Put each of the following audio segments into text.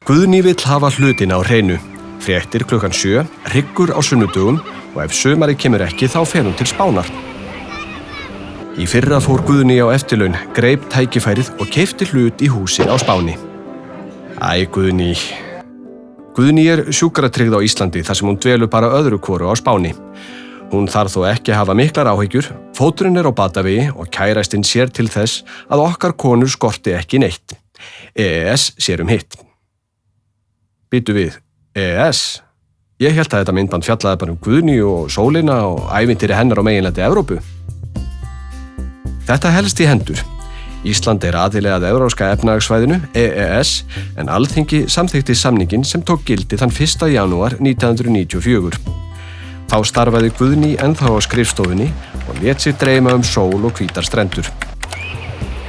Guðný vill hafa hlutina á hreinu. Fréttir klukkan 7, hryggur á sunnudögum og ef sumarið kemur ekki þá fer hún til Spánar. Í fyrra fór Guðný á eftirlaun, greip tækifærið og keypti hlut í húsi á Spáni. Æ, Guðný. Guðný sjúkratryggð á Íslandi þar sem hún dvelur bara öðru hvoru á Spáni. Hún þarf þó ekki að hafa miklar áhyggjur, fóturinn á batavegi og kærastinn sér til þess að okkar konur skorti ekki neitt. EES sér hitt. Býtu við, EES? Ég hélt að þetta myndband fjallaði bara Guðný og sólina og ævintýri hennar á meginlandi Evrópu. Þetta helst í hendur. Ísland aðili að Evrópska efnahagssvæðinu, EES, en Alþingi samþykkti samninginn sem tók gildi þann 1. janúar 1994. Þá starfaði Guðný ennþá á skrifstofunni og lét sig dreyma sól og hvítar strendur.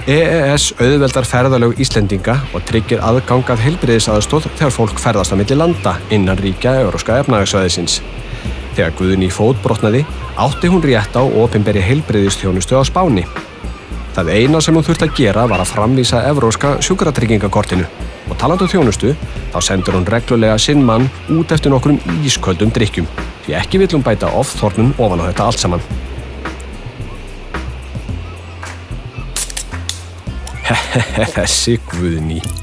EES auðveldar ferðalög Íslendinga og tryggir aðgang að heilbrigðisaðstoð þegar fólk ferðast á milli landa innan ríkja Evrópska efnahagssvæðisins. Þegar Guðný fótbrotnaði, átti hún rétt á opinberri heilbrigðisþjónustu á Spáni. Það eina sem hún þurfti að gera var að framvísa evrópska sjúkratryggingakortinu og talandi þjónustu, þá sendur hún reglulega sinn mann út eftir nokkrum ísköldum drykkjum, því ekki vill hún bæta ofþornun ofan á þetta allt saman. Þessi Guðný.